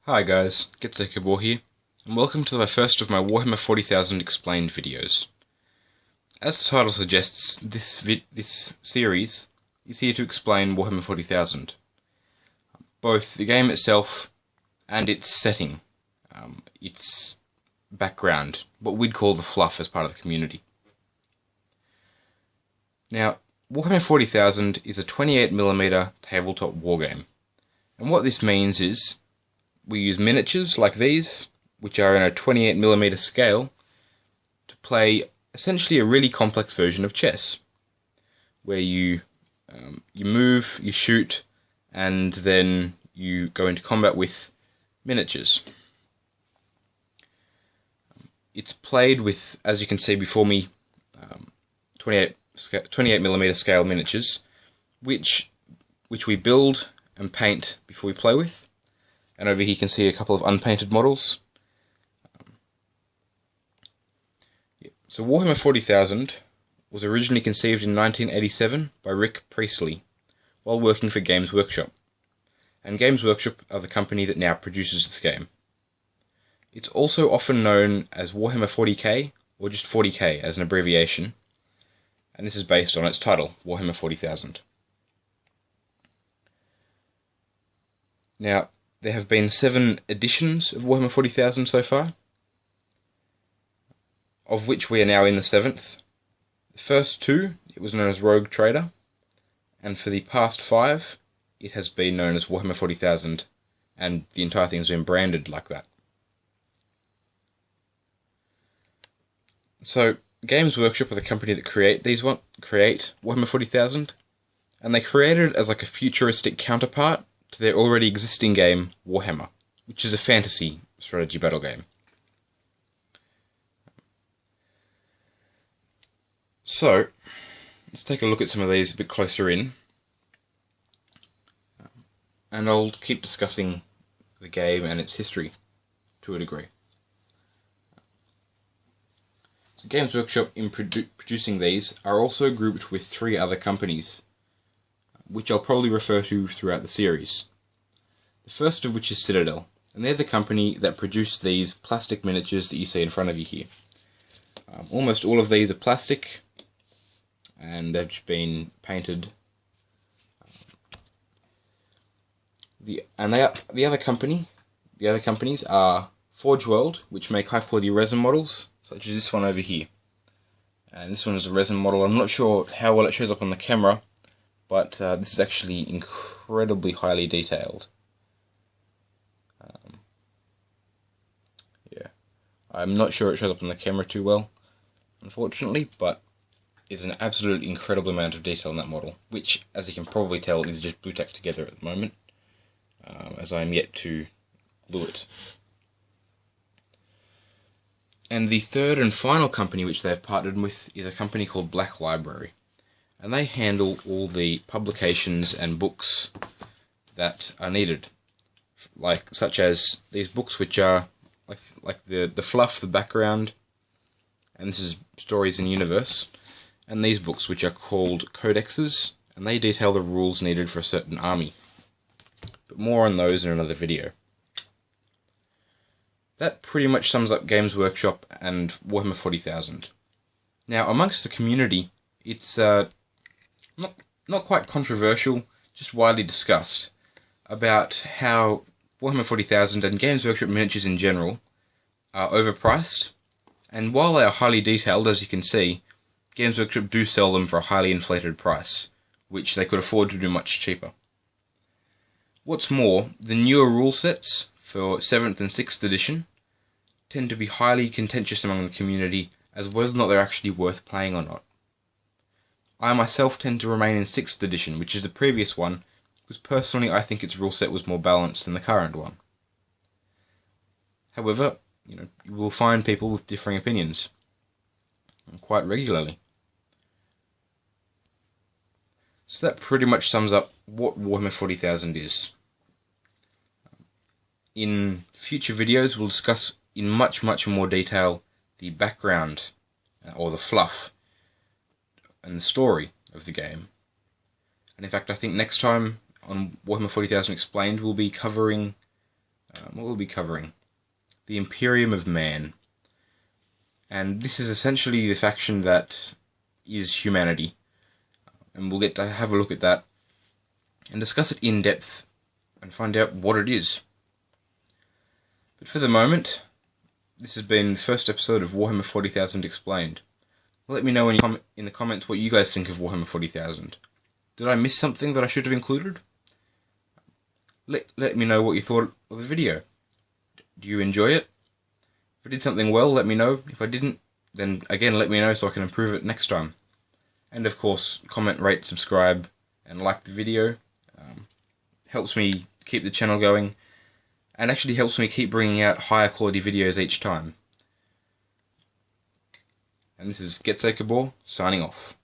Hi guys, Gett'se Cabur here, and welcome to the first of my Warhammer 40,000 explained videos. As the title suggests, this series is here to explain Warhammer 40,000. Both the game itself and its setting, its background, what we'd call the fluff as part of the community. Now, Warhammer 40,000 is a 28mm tabletop wargame, and what this means is we use miniatures like these, which are in a 28mm scale, to play essentially a really complex version of chess, where you move, you shoot, and then you go into combat with miniatures. It's played with, as you can see before me, 28mm scale miniatures, which we build and paint before we play with. And over here you can see a couple of unpainted models. So Warhammer 40,000 was originally conceived in 1987 by Rick Priestley while working for Games Workshop. And Games Workshop are the company that now produces this game. It's also often known as Warhammer 40k, or just 40k as an abbreviation, and this is based on its title, Warhammer 40,000. Now, there have been 7 editions of Warhammer 40,000 so far, of which we are now in the 7th. The first 2, it was known as Rogue Trader, and for the past 5, it has been known as Warhammer 40,000, and the entire thing has been branded like that. So, Games Workshop are the company that create Warhammer 40,000, and they created it as like a futuristic counterpart to their already existing game, Warhammer, which is a fantasy strategy battle game. So, let's take a look at some of these a bit closer in, and I'll keep discussing the game and its history to a degree. So Games Workshop, in producing these, are also grouped with 3 other companies, which I'll probably refer to throughout the series. The first of which is Citadel, and they're the company that produced these plastic miniatures that you see in front of you here. Almost all of these are plastic, and they've just been painted. The other companies are Forge World, which make high quality resin models, such as this one over here. And this one is a resin model. I'm not sure how well it shows up on the camera, but this is actually incredibly highly detailed. Yeah, I'm not sure it shows up on the camera too well, unfortunately, but there's an absolutely incredible amount of detail in that model, which, as you can probably tell, is just blue tacked together at the moment, as I am yet to glue it. And the third and final company which they've partnered with is a company called Black Library. And they handle all the publications and books that are needed, such as these books which are like the fluff, the background, and this is stories in universe, and these books which are called codexes, and they detail the rules needed for a certain army. But more on those in another video. That pretty much sums up Games Workshop and Warhammer 40,000. Now, amongst the community, it's not quite controversial, just widely discussed, about how Warhammer 40,000 and Games Workshop miniatures in general are overpriced, and while they are highly detailed, as you can see, Games Workshop do sell them for a highly inflated price, which they could afford to do much cheaper. What's more, the newer rule sets for 7th and 6th edition tend to be highly contentious among the community as whether or not they're actually worth playing or not. I myself tend to remain in 6th edition, which is the previous one, because personally I think its rule set was more balanced than the current one. However, you will find people with differing opinions, quite regularly. So that pretty much sums up what Warhammer 40,000 is. In future videos we'll discuss in much more detail the background, or the fluff, and the story of the game. And in fact, I think next time on Warhammer 40,000 Explained, we'll be covering what we'll be covering. The Imperium of Man. And this is essentially the faction that is humanity. And we'll get to have a look at that and discuss it in depth and find out what it is. But for the moment, this has been the first episode of Warhammer 40,000 Explained. Let me know in the comments what you guys think of Warhammer 40,000. Did I miss something that I should have included? Let me know what you thought of the video. Do you enjoy it? If I did something well, let me know. If I didn't, then again let me know so I can improve it next time. And of course, comment, rate, subscribe, and like the video. Helps me keep the channel going, and actually helps me keep bringing out higher quality videos each time. And this is Gett'se Cabur, signing off.